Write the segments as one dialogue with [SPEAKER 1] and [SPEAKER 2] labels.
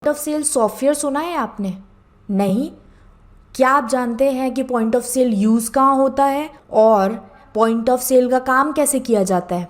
[SPEAKER 1] Point of cell software सुना है आपने? नहीं? क्या आप जानते हैं कि पॉइंट ऑफ सेल यूज़ कहाँ होता है और पॉइंट ऑफ सेल का काम कैसे किया जाता है?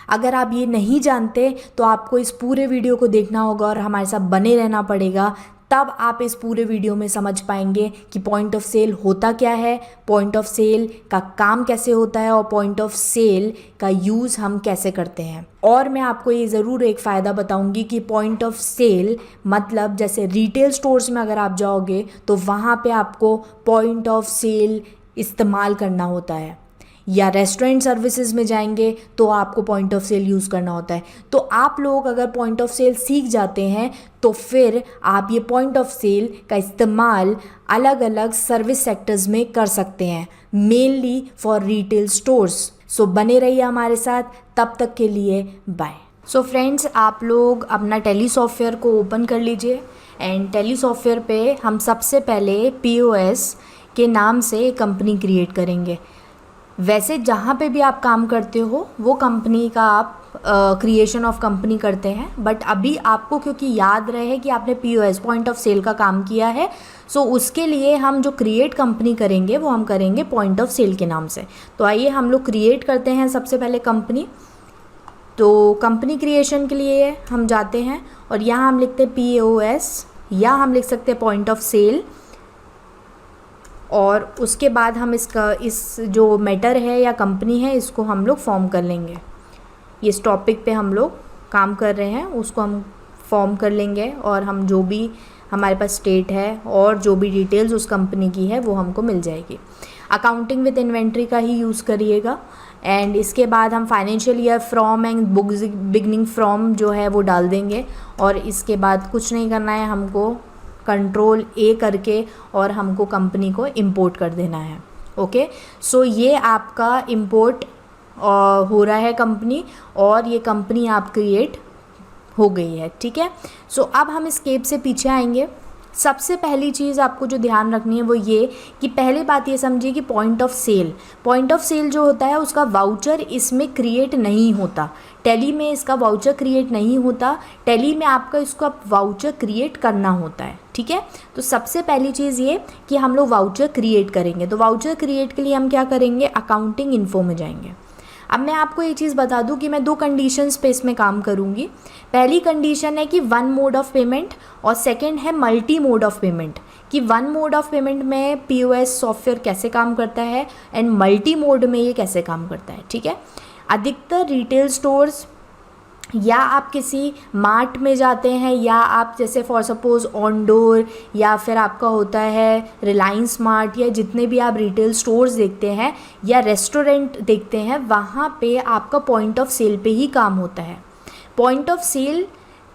[SPEAKER 1] अगर आप ये नहीं जानते तो आपको इस पूरे वीडियो को देखना होगा और हमारे साथ बने रहना पड़ेगा, तब आप इस पूरे वीडियो में समझ पाएंगे कि पॉइंट ऑफ सेल होता क्या है, पॉइंट ऑफ सेल का काम कैसे होता है और पॉइंट ऑफ सेल का यूज़ हम कैसे करते हैं। और मैं आपको ये ज़रूर एक फ़ायदा बताऊंगी कि पॉइंट ऑफ सेल मतलब जैसे रिटेल स्टोर्स में अगर आप जाओगे तो वहाँ पे आपको पॉइंट ऑफ सेल इस्तेमाल करना होता है, या रेस्टोरेंट सर्विसेज में जाएंगे तो आपको पॉइंट ऑफ सेल यूज़ करना होता है। तो आप लोग अगर पॉइंट ऑफ सेल सीख जाते हैं तो फिर आप ये पॉइंट ऑफ सेल का इस्तेमाल अलग अलग सर्विस सेक्टर्स में कर सकते हैं, मेनली फॉर रिटेल स्टोर्स। सो बने रहिए हमारे साथ, तब तक के लिए बाय। सो फ्रेंड्स, आप लोग अपना टैली सॉफ्टवेयर को ओपन कर लीजिए एंड टैली सॉफ्टवेयर पे हम सबसे पहले POS के नाम से कंपनी क्रिएट करेंगे। वैसे जहाँ पे भी आप काम करते हो वो कंपनी का आप क्रिएशन ऑफ कंपनी करते हैं, बट अभी आपको क्योंकि याद रहे कि आपने POS पॉइंट ऑफ सेल का काम किया है, सो उसके लिए हम जो क्रिएट कंपनी करेंगे वो हम करेंगे पॉइंट ऑफ सेल के नाम से। तो आइए हम लोग क्रिएट करते हैं सबसे पहले कंपनी। तो कंपनी क्रिएशन के लिए हम जाते हैं और यहाँ हम लिखते हैं POS, या हम लिख सकते हैं पॉइंट ऑफ सेल, और उसके बाद हम इस जो मैटर है या कंपनी है इसको हम लोग फॉर्म कर लेंगे। इस टॉपिक पे हम लोग काम कर रहे हैं उसको हम फॉर्म कर लेंगे, और हम जो भी हमारे पास स्टेट है और जो भी डिटेल्स उस कंपनी की है वो हमको मिल जाएगी। अकाउंटिंग विद इन्वेंट्री का ही यूज़ करिएगा। एंड इसके बाद हम financial year from and books beginning from जो है वो डाल देंगे, और इसके बाद कुछ नहीं करना है, हमको Ctrl A करके और हमको कंपनी को इंपोर्ट कर देना है। ओके, सो ये आपका इंपोर्ट हो रहा है कंपनी, और ये कंपनी आप क्रिएट हो गई है। ठीक है, सो अब हम इस स्टेप से पीछे आएंगे। सबसे पहली चीज़ आपको जो ध्यान रखनी है वो ये कि पहले बात ये समझिए कि पॉइंट ऑफ सेल जो होता है उसका वाउचर इसमें क्रिएट नहीं होता। टैली में इसका वाउचर क्रिएट नहीं होता, टैली में आपका इसका वाउचर क्रिएट करना होता है। ठीक है, तो सबसे पहली चीज़ ये कि हम लोग वाउचर क्रिएट करेंगे। तो वाउचर क्रिएट के लिए हम क्या करेंगे, अकाउंटिंग इन्फो में जाएंगे। अब मैं आपको ये चीज़ बता दूं कि मैं 2 कंडीशंस पे इसमें काम करूंगी। पहली कंडीशन है कि 1 मोड ऑफ पेमेंट, और सेकंड है मल्टी मोड ऑफ पेमेंट, कि 1 मोड ऑफ पेमेंट में POS सॉफ्टवेयर कैसे काम करता है एंड मल्टी मोड में ये कैसे काम करता है। ठीक है, अधिकतर रिटेल स्टोर्स या आप किसी मार्ट में जाते हैं, या आप जैसे फॉर सपोज़ ऑनडोर, या फिर आपका होता है रिलायंस मार्ट, या जितने भी आप रिटेल स्टोर्स देखते हैं या रेस्टोरेंट देखते हैं, वहाँ पे आपका पॉइंट ऑफ सेल पे ही काम होता है। पॉइंट ऑफ सेल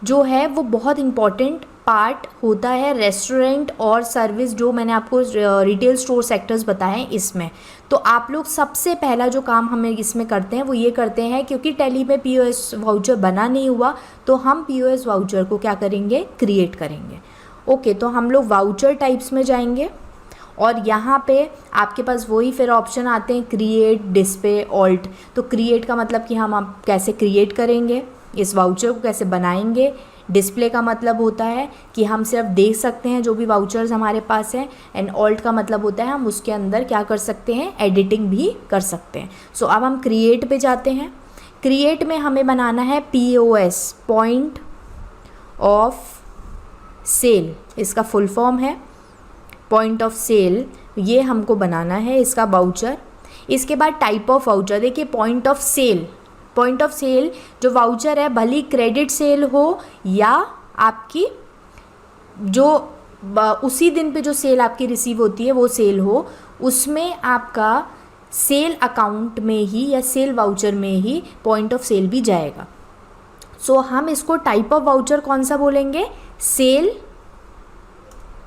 [SPEAKER 1] जो है वो बहुत इम्पॉर्टेंट पार्ट होता है रेस्टोरेंट और सर्विस, जो मैंने आपको रिटेल स्टोर सेक्टर्स बताए हैं इसमें। तो आप लोग सबसे पहला जो काम हमें इसमें करते हैं वो ये करते हैं, क्योंकि टैली में POS वाउचर बना नहीं हुआ तो हम POS वाउचर को क्या करेंगे, क्रिएट करेंगे। ओके, तो हम लोग वाउचर टाइप्स में जाएंगे, और यहाँ पे आपके पास वही फिर ऑप्शन आते हैं क्रिएट, डिस्प्ले, ऑल्ट। तो क्रिएट का मतलब कि हम आप कैसे क्रिएट करेंगे, इस वाउचर को कैसे बनाएंगे। डिस्प्ले का मतलब होता है कि हम सिर्फ देख सकते हैं जो भी वाउचर्स हमारे पास हैं, एंड ऑल्ट का मतलब होता है हम उसके अंदर क्या कर सकते हैं, एडिटिंग भी कर सकते हैं। सो अब हम क्रिएट पे जाते हैं। क्रिएट में हमें बनाना है POS पॉइंट ऑफ सेल, इसका फुल फॉर्म है पॉइंट ऑफ सेल, ये हमको बनाना है इसका वाउचर। इसके बाद टाइप ऑफ वाउचर, देखिए पॉइंट ऑफ सेल जो वाउचर है, भली क्रेडिट सेल हो या आपकी जो उसी दिन पे जो सेल आपकी रिसीव होती है वो सेल हो, उसमें आपका सेल अकाउंट में ही या सेल वाउचर में ही पॉइंट ऑफ सेल भी जाएगा। सो हम इसको टाइप ऑफ वाउचर कौन सा बोलेंगे, सेल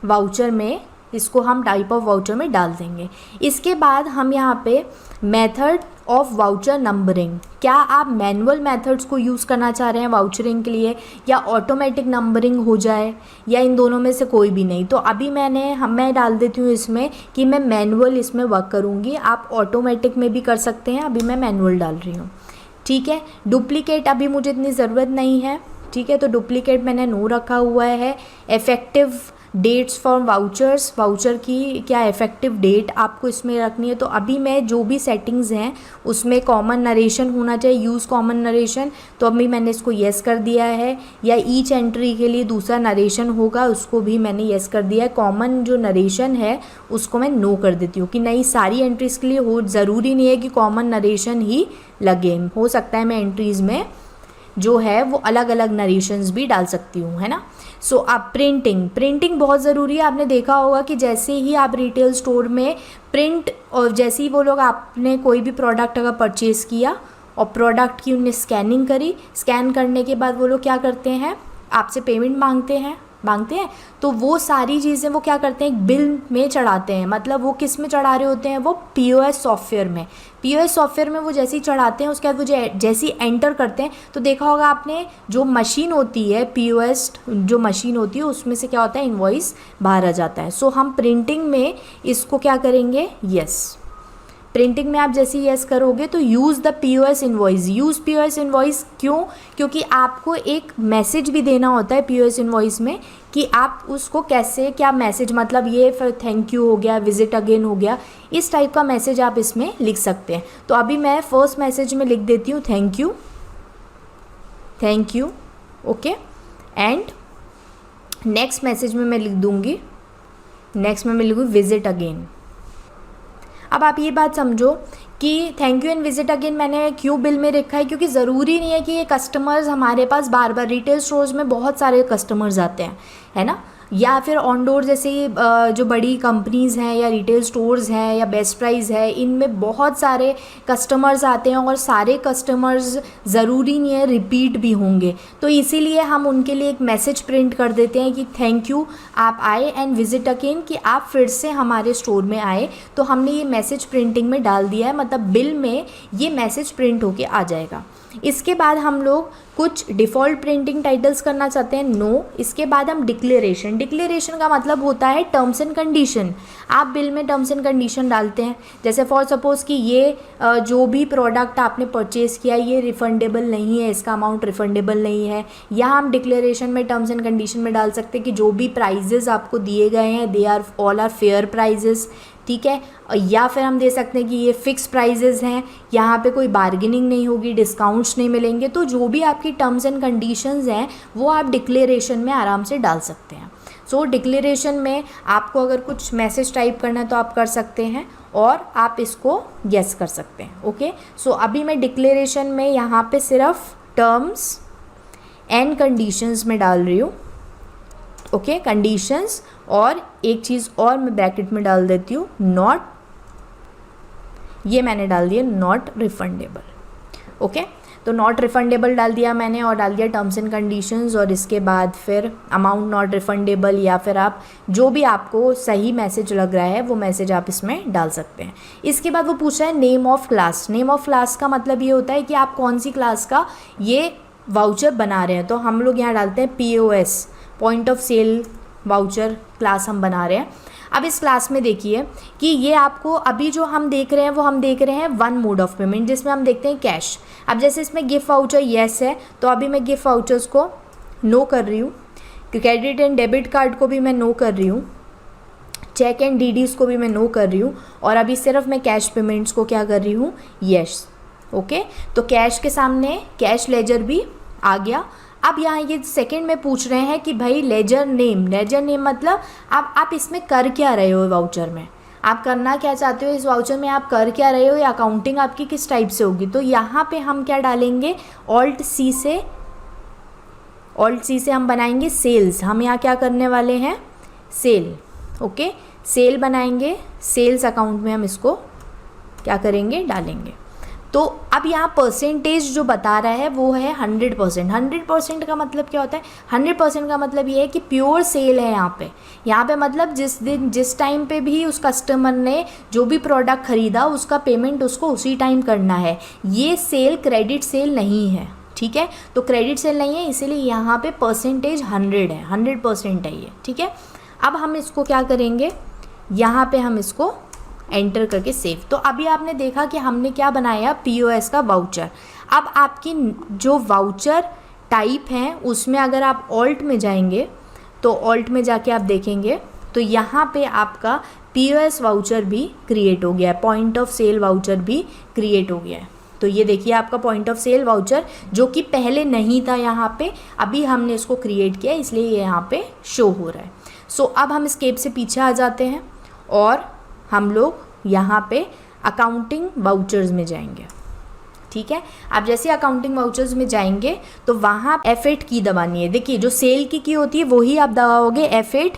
[SPEAKER 1] वाउचर में, इसको हम टाइप ऑफ वाउचर में डाल देंगे। इसके बाद हम यहाँ पे मेथड ऑफ वाउचर नंबरिंग, क्या आप मैनुअल मेथड्स को यूज़ करना चाह रहे हैं वाउचरिंग के लिए, या ऑटोमेटिक नंबरिंग हो जाए, या इन दोनों में से कोई भी नहीं। तो अभी मैं डाल देती हूँ इसमें कि मैं मैनुअल इसमें वर्क करूँगी। आप ऑटोमेटिक में भी कर सकते हैं, अभी मैं मैनुअल डाल रही हूँ। ठीक है, डुप्लीकेट अभी मुझे इतनी ज़रूरत नहीं है, ठीक है, तो डुप्लीकेट मैंने नो रखा हुआ है। Effective dates for vouchers, voucher की क्या इफ़ेक्टिव डेट आपको इसमें रखनी है। तो अभी मैं जो भी सेटिंग्स हैं उसमें कॉमन नरेशन होना चाहिए, यूज़ कॉमन नरेशन, तो अभी मैंने इसको येस कर दिया है। या ईच एंट्री के लिए दूसरा नरेशन होगा, उसको भी मैंने येस कर दिया है। कॉमन जो नरेशन है उसको मैं नो कर देती हूँ कि नहीं, सारी एंट्रीज़ के लिए हो, ज़रूरी नहीं है कि कॉमन नरेशन ही लगे, हो सकता है मैं एंट्रीज़ में जो है वो अलग अलग नरेशंस भी डाल सकती हूँ, है ना। सो अब प्रिंटिंग बहुत ज़रूरी है। आपने देखा होगा कि जैसे ही आप रिटेल स्टोर में प्रिंट, और जैसे ही वो लोग, आपने कोई भी प्रोडक्ट अगर परचेज़ किया और प्रोडक्ट की उनने स्कैनिंग करी, स्कैन करने के बाद वो लोग क्या करते हैं, आपसे पेमेंट मांगते हैं, तो वो सारी चीज़ें वो क्या करते हैं, एक बिल में चढ़ाते हैं। मतलब वो किस में चढ़ा रहे होते हैं, वो पीओएस सॉफ्टवेयर में। पीओएस सॉफ्टवेयर में वो जैसे ही चढ़ाते हैं, उसके बाद वो जैसे ही एंटर करते हैं, तो देखा होगा आपने, जो मशीन होती है, पीओएस जो मशीन होती है, उसमें से क्या होता है, इनवॉइस बाहर आ जाता है। सो हम प्रिंटिंग में इसको क्या करेंगे, यस। प्रिंटिंग में आप जैसे यस करोगे तो use the POS invoice. Use POS invoice क्यों, क्योंकि आपको एक मैसेज भी देना होता है पीओएस इनवॉइस में कि आप उसको कैसे, क्या मैसेज, मतलब ये फिर थैंक यू हो गया, विजिट अगेन हो गया, इस टाइप का मैसेज आप इसमें लिख सकते हैं। तो अभी मैं फर्स्ट मैसेज में लिख देती हूँ thank you, okay. And next message में मैं लिख दूँगी, नेक्स्ट में मैं लिखूँगी विजिट अगेन। अब आप ये बात समझो कि thank you and visit again मैंने क्यों बिल में रखा है, क्योंकि ज़रूरी नहीं है कि ये कस्टमर्स हमारे पास बार बार, रिटेल स्टोर्स में बहुत सारे कस्टमर्स आते हैं, है ना, या फिर ऑन डोर जैसे जो बड़ी कंपनीज़ हैं या रिटेल स्टोर्स हैं या बेस्ट प्राइस है, इनमें बहुत सारे कस्टमर्स आते हैं और सारे कस्टमर्स ज़रूरी नहीं है रिपीट भी होंगे। तो इसीलिए हम उनके लिए एक मैसेज प्रिंट कर देते हैं कि थैंक यू आप आए, एंड विजिट अगेन कि आप फिर से हमारे स्टोर में आए। तो हमने ये मैसेज प्रिंटिंग में डाल दिया है, मतलब बिल में ये मैसेज प्रिंट होके आ जाएगा। इसके बाद हम लोग कुछ डिफ़ॉल्ट प्रिंटिंग टाइटल्स करना चाहते हैं, नो। इसके बाद हम डिक्लेरेशन का मतलब होता है टर्म्स एंड कंडीशन। आप बिल में टर्म्स एंड कंडीशन डालते हैं, जैसे फॉर सपोज़ कि ये जो भी प्रोडक्ट आपने परचेज़ किया ये रिफ़ंडेबल नहीं है, इसका अमाउंट रिफ़ंडेबल नहीं है। या हम डिक्लेरेशन में टर्म्स एंड कंडीशन में डाल सकते हैं कि जो भी प्राइजेज़ आपको दिए गए हैं they are all our fair prices, ठीक है। या फिर हम दे सकते हैं कि ये फ़िक्स प्राइजेज़ हैं, यहाँ पे कोई बार्गेनिंग नहीं होगी, डिस्काउंट्स नहीं मिलेंगे। तो जो भी आपकी टर्म्स एंड कंडीशंस हैं वो आप डिक्लेरेशन में आराम से डाल सकते हैं। सो डिक्लेरेशन में आपको अगर कुछ मैसेज टाइप करना है तो आप कर सकते हैं, और आप इसको येस कर सकते हैं, ओके। सो अभी मैं डिक्लेरेशन में यहाँ पे सिर्फ टर्म्स एंड कंडीशंस में डाल रही हूँ, ओके, कंडीशंस। और एक चीज़ और मैं ब्रैकेट में डाल देती हूँ, नॉट, ये मैंने डाल दिया नॉट रिफंडेबल, ओके। तो नॉट रिफंडेबल डाल दिया मैंने, और डाल दिया टर्म्स एंड कंडीशंस, और इसके बाद फिर अमाउंट नॉट रिफंडेबल, या फिर आप जो भी आपको सही मैसेज लग रहा है वो मैसेज आप इसमें डाल सकते हैं। इसके बाद वो पूछ रहा है name of class. Name of class का मतलब ये होता है कि आप कौन सी क्लास का ये वाउचर बना रहे हैं। तो हम लोग यहाँ डालते हैं POS, point of cell voucher class हम बना रहे हैं। अब इस क्लास में देखिए कि ये आपको अभी जो हम देख रहे हैं वो हम देख रहे हैं वन मोड ऑफ पेमेंट, जिसमें हम देखते हैं कैश। अब जैसे इसमें गिफ्ट वाउचर येस है, तो अभी मैं गिफ्ट वाउचर्स को नो कर रही हूँ, क्रेडिट एंड डेबिट कार्ड को भी मैं नो कर रही हूँ, चेक एंड DDs को भी मैं नो कर रही हूँ, और अभी सिर्फ मैं कैश पेमेंट्स को क्या कर रही हूँ, येस, ओके। तो कैश के सामने कैश लेजर भी आ गया। अब यहाँ ये सेकंड में पूछ रहे हैं कि भाई लेजर नेम मतलब आप इसमें कर क्या रहे हो, वाउचर में आप करना क्या चाहते हो, इस वाउचर में आप कर क्या रहे हो, या अकाउंटिंग आपकी किस टाइप से होगी। तो यहाँ पे हम क्या डालेंगे, ऑल्ट सी से हम बनाएंगे सेल्स। हम यहाँ क्या करने वाले हैं, सेल, ओके, सेल बनाएंगे। सेल्स अकाउंट में हम इसको क्या करेंगे, डालेंगे। तो अब यहाँ परसेंटेज जो बता रहा है वो है 100%। 100% का मतलब क्या होता है, 100% का मतलब ये है कि प्योर सेल है यहाँ पे मतलब जिस टाइम पे भी उस कस्टमर ने जो भी प्रोडक्ट ख़रीदा उसका पेमेंट उसको उसी टाइम करना है। ये सेल क्रेडिट सेल नहीं है, ठीक है। तो क्रेडिट सेल नहीं है, इसीलिए यहाँ पे परसेंटेज 100 है, 100% है ये, ठीक है। अब हम इसको क्या करेंगे, यहाँ पे हम इसको एंटर करके सेव। तो अभी आपने देखा कि हमने क्या बनाया, POS का वाउचर। अब आपकी जो वाउचर टाइप हैं उसमें अगर आप ऑल्ट में जाएंगे तो ऑल्ट में जाके आप देखेंगे तो यहाँ पे आपका POS वाउचर भी क्रिएट हो गया है, पॉइंट ऑफ सेल वाउचर भी क्रिएट हो गया है। तो ये देखिए आपका पॉइंट ऑफ सेल वाउचर जो कि पहले नहीं था यहाँ पे, अभी हमने इसको क्रिएट किया इसलिए ये यहाँ पे शो हो रहा है। सो अब हम स्केप से पीछे आ जाते हैं और हम लोग यहाँ पे अकाउंटिंग वाउचर्स में जाएंगे। ठीक है, आप जैसे अकाउंटिंग वाउचर्स में जाएंगे तो वहाँ F8 की दबानी है। देखिए जो सेल की होती है वही आप दबाओगे F8,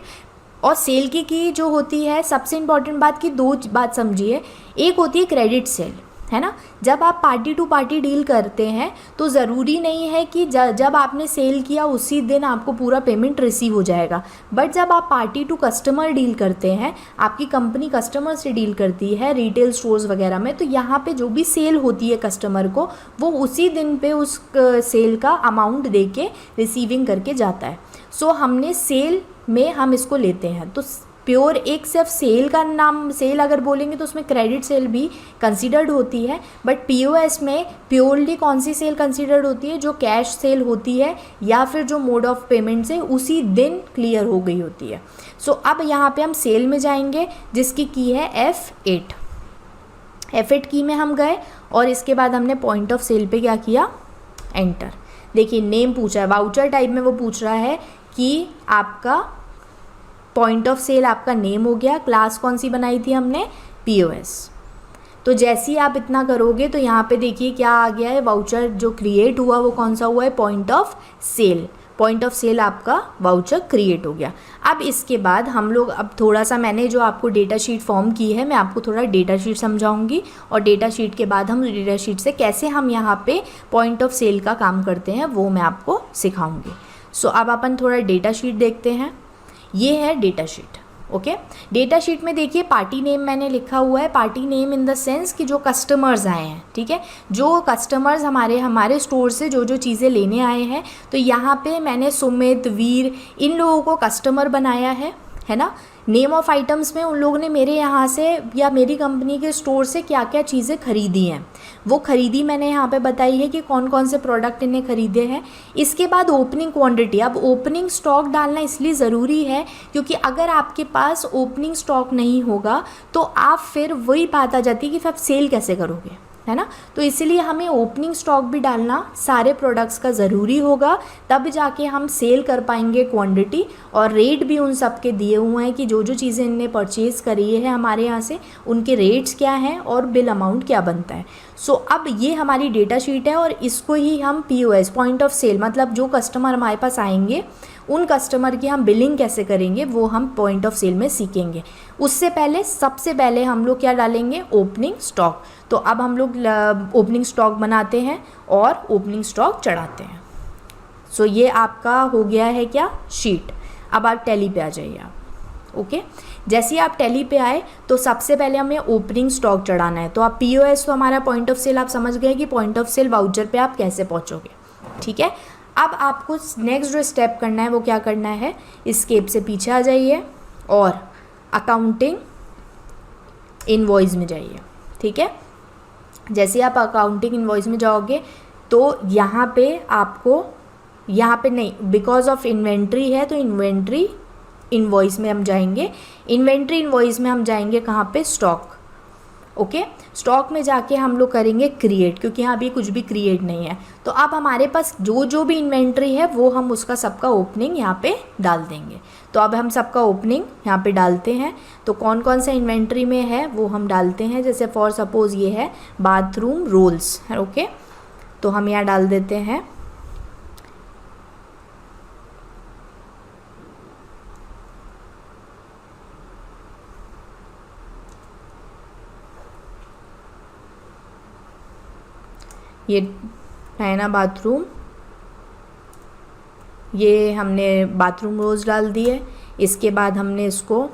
[SPEAKER 1] और सेल की जो होती है सबसे इम्पॉर्टेंट बात की दो बात समझिए। एक होती है क्रेडिट सेल, है ना। जब आप पार्टी टू पार्टी डील करते हैं तो ज़रूरी नहीं है कि जब आपने सेल किया उसी दिन आपको पूरा पेमेंट रिसीव हो जाएगा, बट जब आप पार्टी टू कस्टमर डील करते हैं, आपकी कंपनी कस्टमर से डील करती है रिटेल स्टोर्स वगैरह में, तो यहाँ पे जो भी सेल होती है कस्टमर को वो उसी दिन पे उस सेल का अमाउंट दे के रिसीविंग करके जाता है। सो हमने सेल में हम इसको लेते हैं। तो प्योर एक सिर्फ सेल का नाम सेल अगर बोलेंगे तो उसमें क्रेडिट सेल भी कंसीडर्ड होती है, बट POS में प्योरली कौन सी सेल कंसीडर्ड होती है, जो कैश सेल होती है या फिर जो मोड ऑफ पेमेंट से उसी दिन क्लियर हो गई होती है। सो अब यहाँ पे हम सेल में जाएंगे जिसकी की है F8। F8 की में हम गए और इसके बाद हमने पॉइंट ऑफ सेल पे क्या किया, एंटर। देखिए नेम पूछा है, वाउचर टाइप में वो पूछ रहा है कि आपका पॉइंट ऑफ सेल आपका नेम हो गया, क्लास कौन सी बनाई थी हमने, POS। तो जैसे ही आप इतना करोगे तो यहाँ पे देखिए क्या आ गया है, वाउचर जो क्रिएट हुआ वो कौन सा हुआ है, point of sale. Point of sale आपका वाउचर क्रिएट हो गया। अब इसके बाद हम लोग अब थोड़ा सा मैंने जो आपको डेटा शीट फॉर्म की है मैं आपको थोड़ा डेटा शीट समझाऊंगी, और डेटा शीट के बाद हम डेटा शीट से कैसे हम यहाँ पे पॉइंट ऑफ सेल का काम करते हैं वो मैं आपको सिखाऊंगी। सो अब अपन थोड़ा डेटा शीट देखते हैं। ये है data sheet. Okay, data sheet में देखिए पार्टी नेम मैंने लिखा हुआ है, party name in the sense कि जो कस्टमर्स आए हैं, ठीक है, जो कस्टमर्स हमारे स्टोर से जो चीज़ें लेने आए हैं, तो यहाँ पे मैंने सुमित, वीर, इन लोगों को कस्टमर बनाया है ना। नेम ऑफ आइटम्स में उन लोगों ने मेरे यहाँ से या मेरी कंपनी के स्टोर से क्या क्या चीज़ें खरीदी हैं वो खरीदी मैंने यहाँ पे बताई है कि कौन कौन से प्रोडक्ट इन्हें खरीदे हैं। इसके बाद ओपनिंग क्वांटिटी, अब ओपनिंग स्टॉक डालना इसलिए ज़रूरी है क्योंकि अगर आपके पास ओपनिंग स्टॉक नहीं होगा तो आप फिर वही बात आ जाती है कि फिर आप सेल कैसे करोगे, है ना। तो इसीलिए हमें ओपनिंग स्टॉक भी डालना सारे प्रोडक्ट्स का ज़रूरी होगा, तब जाके हम सेल कर पाएंगे क्वांटिटी। और रेट भी उन सब के दिए हुए हैं कि जो चीज़ें इनने परचेज़ करी है हमारे यहाँ से उनके रेट्स क्या हैं और बिल अमाउंट क्या बनता है। सो अब ये हमारी डेटा शीट है और इसको ही हम POS पॉइंट ऑफ सेल, मतलब जो कस्टमर हमारे पास आएंगे उन कस्टमर की हम बिलिंग कैसे करेंगे वो हम पॉइंट ऑफ सेल में सीखेंगे। उससे पहले सबसे पहले हम लोग क्या डालेंगे, ओपनिंग स्टॉक। तो अब हम लोग ओपनिंग स्टॉक बनाते हैं और ओपनिंग स्टॉक चढ़ाते हैं। सो ये आपका हो गया है क्या, शीट। अब आप टैली पे आ जाइए आप। ओके, जैसे ही आप टैली पे आए तो सबसे पहले हमें ओपनिंग स्टॉक चढ़ाना है। तो आप POS तो हमारा पॉइंट ऑफ सेल आप समझ गए कि पॉइंट ऑफ सेल वाउचर पे आप कैसे पहुंचोगे, ठीक है। अब आपको नेक्स्ट जो स्टेप करना है वो क्या करना है, स्केप से पीछे आ जाइए और अकाउंटिंग इनवॉइस में जाइए, ठीक है। जैसे आप अकाउंटिंग इनवॉइस में जाओगे तो यहाँ पे आपको, यहाँ पे नहीं, बिकॉज ऑफ इन्वेंट्री है तो इन्वेंट्री इनवॉइस में हम जाएंगे। इन्वेंट्री इनवॉइस में हम जाएंगे कहाँ पे, स्टॉक। ओके, स्टॉक में जाके हम लोग करेंगे क्रिएट, क्योंकि यहाँ अभी कुछ भी क्रिएट नहीं है। तो अब हमारे पास जो भी इन्वेंट्री है वो हम उसका सबका ओपनिंग यहाँ पे डाल देंगे। तो अब हम सबका ओपनिंग यहाँ पे डालते हैं। तो कौन कौन सा इन्वेंट्री में है वो हम डालते हैं। जैसे फॉर सपोज़ ये है बाथरूम रोल्स है, ओके, तो हम यहाँ डाल देते हैं ये है ना बाथरूम, ये हमने बाथरूम रोज़ डाल दिए। इसके बाद हमने इसको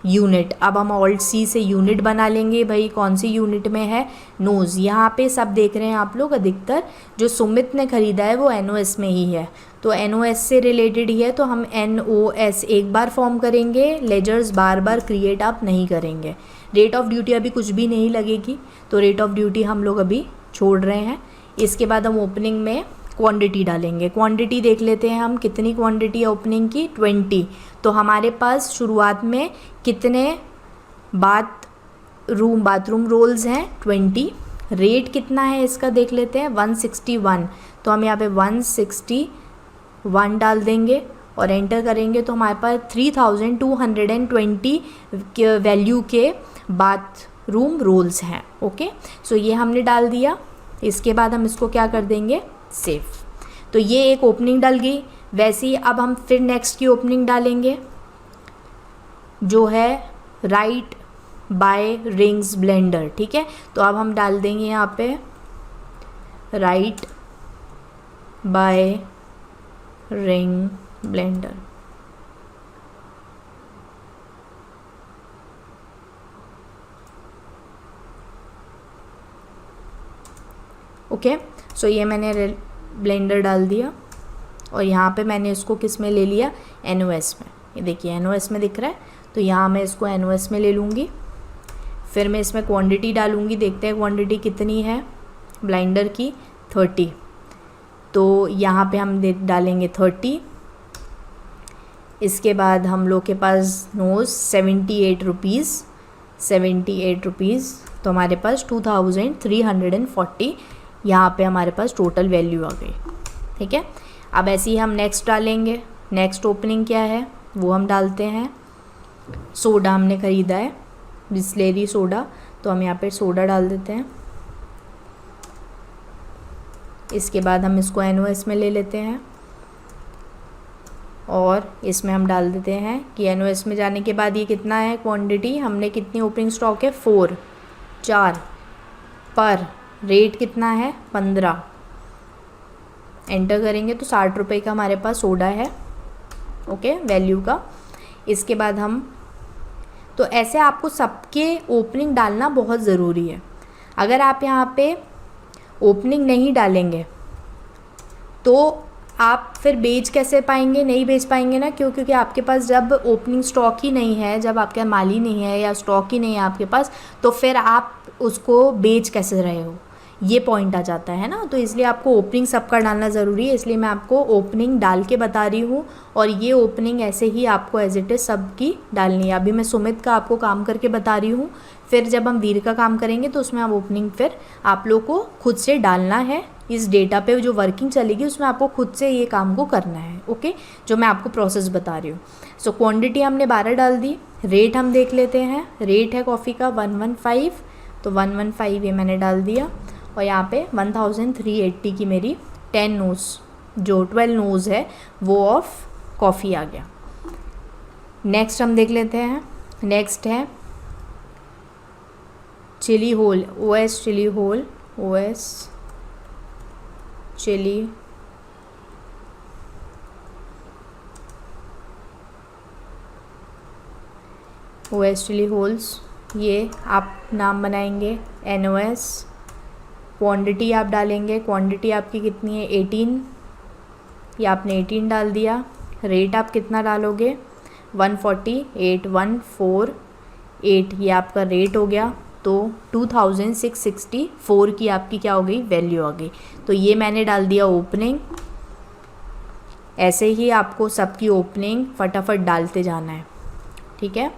[SPEAKER 1] यूनिट, अब हम ऑल्ट C से यूनिट बना लेंगे। भाई कौन सी यूनिट में है, नोज़। यहाँ पे सब देख रहे हैं आप लोग, अधिकतर जो सुमित ने ख़रीदा है वो NOS में ही है, तो NOS से रिलेटेड ही है, तो हम NOS एक बार फॉर्म करेंगे, लेजर्स बार बार क्रिएट आप नहीं करेंगे। रेट ऑफ ड्यूटी अभी कुछ भी नहीं लगेगी, तो रेट ऑफ ड्यूटी हम लोग अभी छोड़ रहे हैं। इसके बाद हम ओपनिंग में क्वांटिटी डालेंगे। क्वांटिटी देख लेते हैं हम, कितनी क्वांटिटी है ओपनिंग की, 20। तो हमारे पास शुरुआत में कितने बाथरूम रोल्स हैं, 20। रेट कितना है इसका देख लेते हैं, 161। तो हम यहाँ पे 161 डाल देंगे और एंटर करेंगे तो हमारे पास 3220 वैल्यू के बाथरूम रोल्स हैं। ओके, सो ये हमने डाल दिया। इसके बाद हम इसको क्या कर देंगे, सेव। तो ये एक ओपनिंग डल गई। वैसे ही अब हम फिर नेक्स्ट की ओपनिंग डालेंगे जो है राइट बाय रिंग्स ब्लेंडर। ठीक है, तो अब हम डाल देंगे यहाँ पे right by ring blender. Okay, so ये मैंने ब्लेंडर डाल दिया और यहाँ पे मैंने इसको किस में ले लिया, NOS में। ये देखिए NOS में दिख रहा है, तो यहाँ मैं इसको NOS में ले लूँगी। फिर मैं इसमें क्वांटिटी डालूँगी, देखते हैं क्वांटिटी कितनी है ब्लेंडर की, 30। तो यहाँ पे हम डालेंगे 30। इसके बाद हम लोग के पास नोज़ 78 रुपीज़, तो हमारे पास 2340 यहाँ पे हमारे पास टोटल वैल्यू आ गई। ठीक है, अब ऐसे ही हम नेक्स्ट डालेंगे। नेक्स्ट ओपनिंग क्या है वो हम डालते हैं। सोडा हमने ख़रीदा है, बिस्लेरी सोडा, तो हम यहाँ पे सोडा डाल देते हैं। इसके बाद हम इसको NOS में ले लेते हैं और इसमें हम डाल देते हैं कि NOS में जाने के बाद ये कितना है क्वांटिटी, हमने कितनी ओपनिंग स्टॉक है, 4 पर रेट कितना है, 15। एंटर करेंगे तो 60 रुपये का हमारे पास सोडा है। ओके, वैल्यू का। इसके बाद हम, तो ऐसे आपको सबके ओपनिंग डालना बहुत ज़रूरी है। अगर आप यहाँ पे ओपनिंग नहीं डालेंगे तो आप फिर बेच कैसे पाएंगे, नहीं बेच पाएंगे ना, क्योंकि आपके पास जब ओपनिंग स्टॉक ही नहीं है, जब आपके माल ही नहीं है या स्टॉक ही नहीं है आपके पास, तो फिर आप उसको बेच कैसे रहे हो, ये पॉइंट आ जाता है ना। तो इसलिए आपको ओपनिंग सबका डालना ज़रूरी है, इसलिए मैं आपको ओपनिंग डाल के बता रही हूँ। और ये ओपनिंग ऐसे ही आपको एज इट इज़ सबकी डालनी है। अभी मैं सुमित का आपको काम करके बता रही हूँ, फिर जब हम वीर का काम करेंगे तो उसमें आप ओपनिंग फिर आप लोग को खुद से डालना है। इस डेटा पे जो वर्किंग चलेगी उसमें आपको खुद से ये काम को करना है। ओके, जो मैं आपको प्रोसेस बता रही हूँ। सो क्वांटिटी हमने 12 डाल दी। रेट हम देख लेते हैं, रेट है कॉफ़ी का 115, तो 115 ये मैंने डाल दिया। और यहाँ पे 1380 की मेरी 12 नोज़ है वो ऑफ कॉफ़ी आ गया। नेक्स्ट हम देख लेते हैं, नेक्स्ट है chilli whole, OS chilli whole, OS chilli wholes. ये आप नाम बनाएंगे NOS। क्वांटिटी आप डालेंगे, क्वांटिटी आपकी कितनी है, 18, या आपने 18 डाल दिया। रेट आप कितना डालोगे, 148, 148 ये आपका रेट हो गया। तो 2664 की आपकी क्या हो गई, वैल्यू आ गई। तो ये मैंने डाल दिया ओपनिंग। ऐसे ही आपको सबकी ओपनिंग फटाफट डालते जाना है। ठीक है,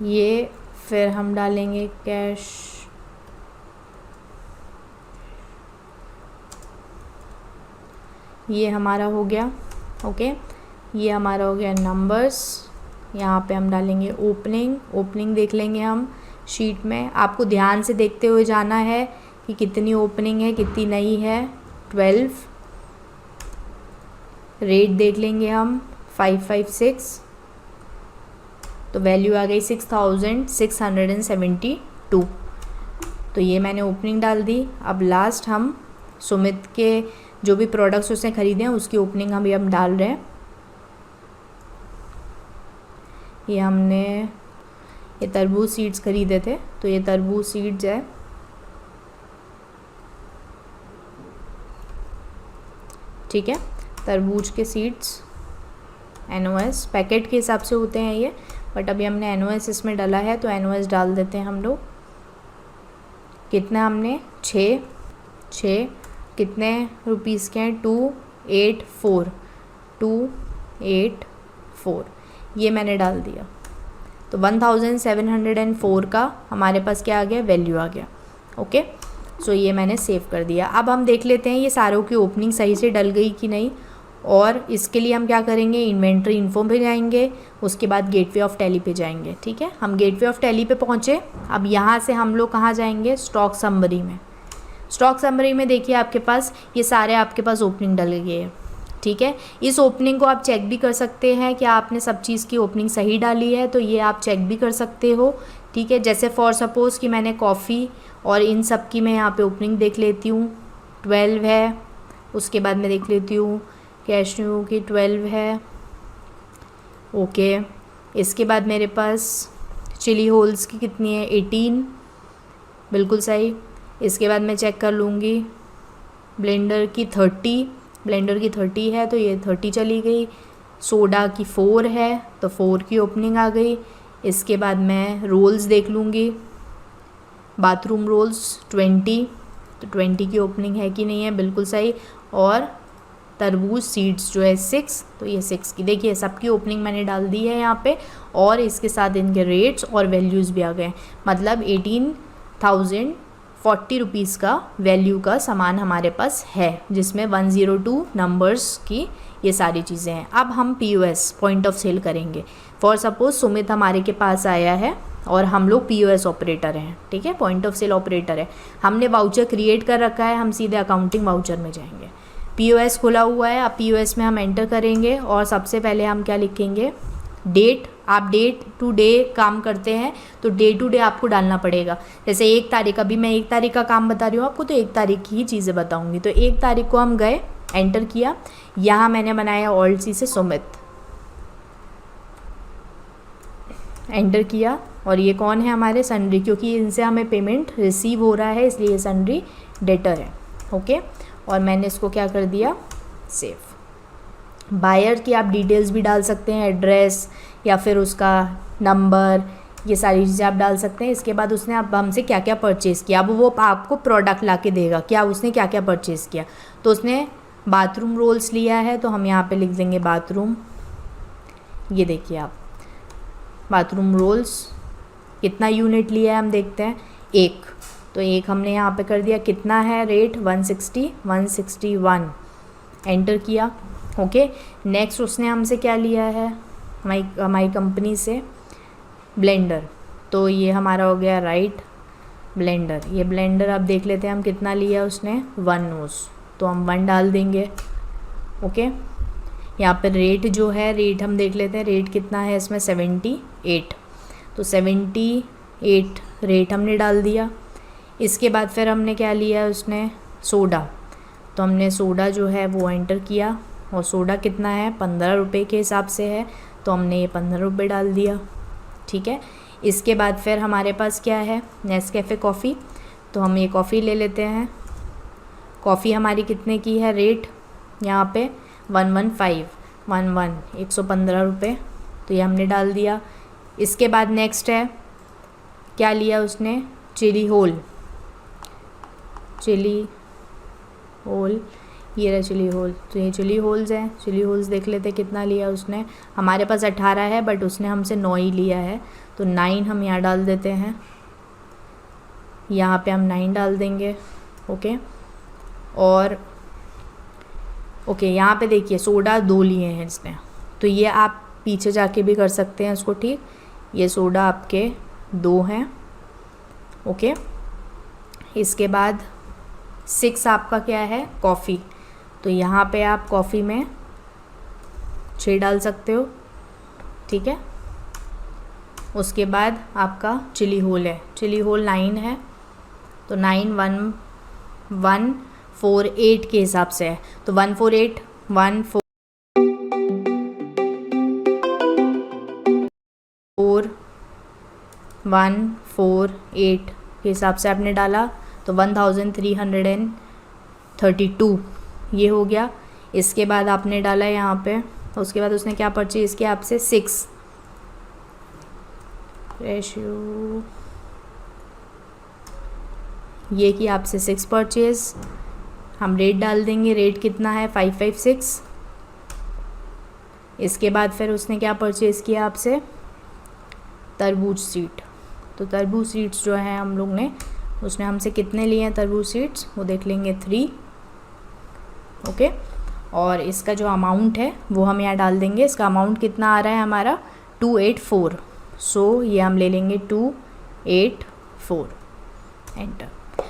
[SPEAKER 1] ये फिर हम डालेंगे कैश, ये हमारा हो गया। ओके, ये हमारा हो गया नंबर्स। यहाँ पे हम डालेंगे ओपनिंग देख लेंगे हम शीट में। आपको ध्यान से देखते हुए जाना है कि कितनी ओपनिंग है कितनी नहीं है। 12 रेट देख लेंगे हम 556, तो वैल्यू आ गई 6672। तो ये मैंने ओपनिंग डाल दी। अब लास्ट हम सुमित के जो भी प्रोडक्ट्स उसने ख़रीदे हैं उसकी ओपनिंग हम डाल रहे हैं। ये हमने ये तरबूज सीड्स ख़रीदे थे, तो ये तरबूज सीड्स है। ठीक है, तरबूज के सीड्स NOS पैकेट के हिसाब से होते हैं ये, बट अभी हमने NOS इसमें डाला है तो NOS डाल देते हैं हम लोग। कितना हमने 6 कितने रुपीज़ के हैं 284 ये मैंने डाल दिया। तो 1704 का हमारे पास क्या आ गया, वैल्यू आ गया। ओके, सो ये मैंने सेव कर दिया। अब हम देख लेते हैं ये सारों की ओपनिंग सही से डल गई कि नहीं, और इसके लिए हम क्या करेंगे, इन्वेंट्री इन्फो पे जाएंगे, उसके बाद गेटवे ऑफ टैली पे जाएंगे। ठीक है, हम गेटवे ऑफ टैली पे पहुँचे। अब यहाँ से हम लोग कहाँ जाएंगे, स्टॉक समरी में। स्टॉक समरी में देखिए आपके पास ये सारे आपके पास ओपनिंग डल गए हैं। ठीक है, इस ओपनिंग को आप चेक भी कर सकते हैं कि आपने सब चीज़ की ओपनिंग सही डाली है, तो ये आप चेक भी कर सकते हो। ठीक है, जैसे फॉर सपोज़ कि मैंने कॉफ़ी और इन सब की मैं यहाँ पे ओपनिंग देख लेती हूँ, 12 है। उसके बाद मैं देख लेती हूँ कैशन्यू की 12 है। ओके, इसके बाद मेरे पास चिली होल्स की कितनी है, 18, बिल्कुल सही। इसके बाद मैं चेक कर लूँगी ब्लेंडर की 30 है तो ये 30 चली गई। सोडा की 4 है तो 4 की ओपनिंग आ गई। इसके बाद मैं रोल्स देख लूँगी, बाथरूम रोल्स 20, तो 20 की ओपनिंग है कि नहीं है, बिल्कुल सही। और तरबूज सीड्स जो है 6, तो ये 6 की, देखिए सबकी ओपनिंग मैंने डाल दी है यहाँ पे, और इसके साथ इनके रेट्स और वैल्यूज़ भी आ गए। मतलब 18,040 रुपीज़ का वैल्यू का सामान हमारे पास है, जिसमें 102 नंबर्स की ये सारी चीज़ें हैं। अब हम POS पॉइंट ऑफ सेल करेंगे। फॉर सपोज सुमित हमारे के पास आया है और हम लोग POS ऑपरेटर हैं। ठीक है, पॉइंट ऑफ सेल ऑपरेटर है, हमने वाउचर क्रिएट कर रखा है, हम सीधे अकाउंटिंग वाउचर में जाएंगे। POS खुला हुआ है, अब POS में हम एंटर करेंगे और सबसे पहले हम क्या लिखेंगे, डेट। आप डे टू डे काम करते हैं तो डे टू डे आपको डालना पड़ेगा। जैसे 1 तारीख, अभी मैं 1 तारीख का काम बता रही हूँ आपको, तो 1 तारीख की ही चीज़ें बताऊँगी। तो 1 तारीख को हम गए, एंटर किया, यहाँ मैंने बनाया ऑल्ट-सी से सुमित, एंटर किया। और ये कौन है, हमारे सन्ड्री, क्योंकि इनसे हमें पेमेंट रिसीव हो रहा है इसलिए सन्ड्री डेटर है। ओके, और मैंने इसको क्या कर दिया, सेव। बायर की आप डिटेल्स भी डाल सकते हैं, एड्रेस या फिर उसका नंबर, ये सारी चीज़ें आप डाल सकते हैं। इसके बाद उसने अब हमसे क्या क्या परचेज़ किया, अब वो आपको प्रोडक्ट ला के देगा, क्या उसने क्या क्या परचेज़ किया। तो उसने बाथरूम रोल्स लिया है तो हम यहाँ पे लिख देंगे बाथरूम। ये देखिए आप, बाथरूम रोल्स कितना यूनिट लिया है हम देखते हैं, 1, तो 1 हमने यहाँ पे कर दिया। कितना है रेट, 161, एंटर किया। ओके, नेक्स्ट उसने हमसे क्या लिया है, हमारी कंपनी से ब्लेंडर, तो ये हमारा हो गया राइट ब्लेंडर। ये ब्लेंडर अब देख लेते हैं हम कितना लिया उसने, 1 नोज़, तो हम 1 डाल देंगे। ओके, यहाँ पर रेट जो है, रेट हम देख लेते हैं, रेट कितना है इसमें, 78, तो 78 रेट हमने डाल दिया। इसके बाद फिर हमने क्या लिया उसने, सोडा, तो हमने सोडा जो है वो एंटर किया, और सोडा कितना है, 15 रुपये के हिसाब से है, तो हमने ये 15 रुपये डाल दिया। ठीक है, इसके बाद फिर हमारे पास क्या है, नेस्कैफ़े कॉफ़ी, तो हम ये कॉफ़ी ले लेते हैं। कॉफ़ी हमारी कितने की है, रेट यहाँ पे 115 रुपये, तो ये हमने डाल दिया। इसके बाद नेक्स्ट है, क्या लिया उसने, चिली होल, ये रहा चिली होल, तो ये चिली होल्स हैं। चिली होल्स देख लेते कितना लिया उसने, हमारे पास 18 है बट उसने हमसे 9 ही लिया है, तो 9 हम यहाँ डाल देते हैं, यहाँ पे हम 9 डाल देंगे। ओके, और ओके यहाँ पे देखिए सोडा 2 लिए हैं इसने, तो ये आप पीछे जाके भी कर सकते हैं इसको। ठीक, ये सोडा आपके 2 हैं। ओके, इसके बाद 6 आपका क्या है, कॉफ़ी, तो यहाँ पे आप कॉफ़ी में 6 डाल सकते हो। ठीक है, उसके बाद आपका चिली होल है, चिली होल 9 है, तो 9 148 के हिसाब से है, तो 148 के हिसाब से आपने डाला, तो 1332 ये हो गया। इसके बाद आपने डाला यहाँ पे, उसके बाद उसने क्या परचेज़ किया आपसे, 6, रेशियो ये कि आपसे 6 परचेज, हम रेट डाल देंगे, रेट कितना है 556। इसके बाद फिर उसने क्या परचेज़ किया आपसे, तरबूज सीड। तो तरबूज सीड्स जो है हम लोग ने, उसने हमसे कितने लिए हैं तरबूज सीड्स, वो देख लेंगे 3। ओके, और इसका जो अमाउंट है वो हम यहाँ डाल देंगे। इसका अमाउंट कितना आ रहा है हमारा 284। सो ये हम ले लेंगे 284, एंटर।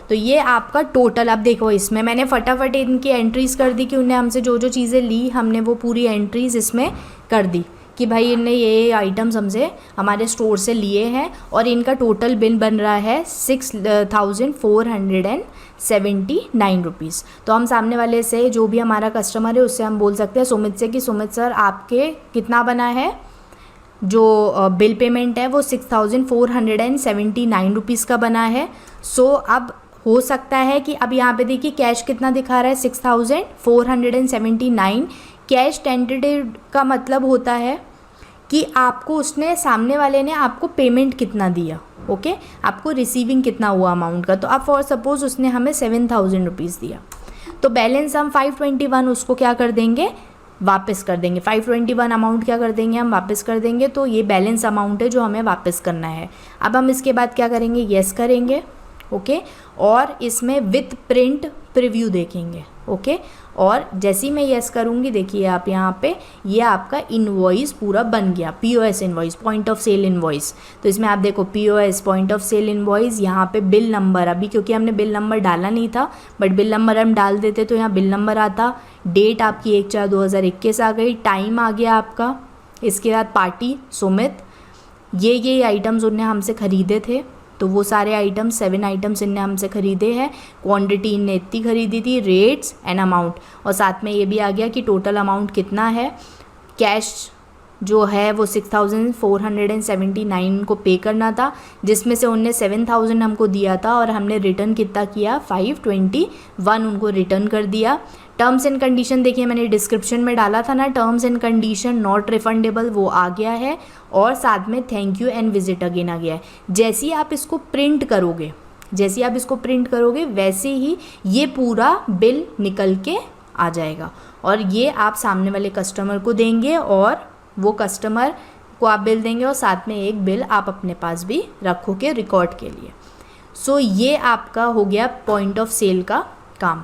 [SPEAKER 1] तो ये आपका टोटल, अब देखो इसमें मैंने फटाफट इनकी एंट्रीज़ कर दी कि उन्हें हमसे जो जो चीज़ें ली हमने वो पूरी एंट्रीज़ इसमें कर दी कि भाई इनने ये आइटम्स हमसे हमारे स्टोर से लिए हैं और इनका टोटल बिल बन रहा है 6479 रुपीज़। तो हम सामने वाले से, जो भी हमारा कस्टमर है उससे हम बोल सकते हैं सुमित से कि सुमित सर आपके कितना बना है, जो बिल पेमेंट है वो 6479 रुपीज़ का बना है। सो अब हो सकता है कि अब यहाँ पे देखिए कैश कितना दिखा रहा है 6479। कैश टेंटेटिव का मतलब होता है कि आपको उसने, सामने वाले ने आपको पेमेंट कितना दिया, ओके, आपको रिसीविंग कितना हुआ अमाउंट का। तो अब फॉर सपोज़ उसने हमें 7000 रुपीज़ दिया, तो बैलेंस हम 521 उसको क्या कर देंगे, वापस कर देंगे। 521 अमाउंट क्या कर देंगे, हम वापस कर देंगे। तो ये बैलेंस अमाउंट है जो हमें वापस करना है। अब हम इसके बाद क्या करेंगे, येस करेंगे, ओके, और इसमें विथ प्रिंट प्रीव्यू देखेंगे, ओके। और जैसे ही मैं येस करूँगी, देखिए आप यहाँ पे ये आपका इनवॉइस पूरा बन गया, POS invoice, point of sale invoice. तो इसमें आप देखो POS, point of sale invoice, यहाँ पे बिल नंबर, अभी क्योंकि हमने बिल नंबर डाला नहीं था, बट बिल नंबर हम डाल देते तो यहाँ बिल नंबर आता। डेट आपकी 1/4/2021 आ गई, टाइम आ गया आपका। इसके बाद पार्टी सुमित, ये आइटम्स उनने हमसे ख़रीदे थे, तो वो सारे आइटम्स 7 आइटम्स इनने हमसे ख़रीदे हैं। क्वांटिटी इनने इतनी ख़रीदी थी, रेट्स एंड अमाउंट, और साथ में ये भी आ गया कि टोटल अमाउंट कितना है। कैश जो है वो 6479 को पे करना था, जिसमें से उनने 7000 हमको दिया था और हमने रिटर्न कितना किया, 521 उनको रिटर्न कर दिया। टर्म्स एंड कंडीशन देखिए मैंने डिस्क्रिप्शन में डाला था ना, terms and condition not refundable, वो आ गया है, और साथ में thank you and visit again आ गया है। जैसे ही आप इसको प्रिंट करोगे वैसे ही ये पूरा बिल निकल के आ जाएगा, और ये आप सामने वाले कस्टमर को देंगे और वो कस्टमर को आप बिल देंगे, और साथ में एक बिल आप अपने पास भी रखोगे रिकॉर्ड के लिए। सो ये आपका हो गया पॉइंट ऑफ सेल का काम।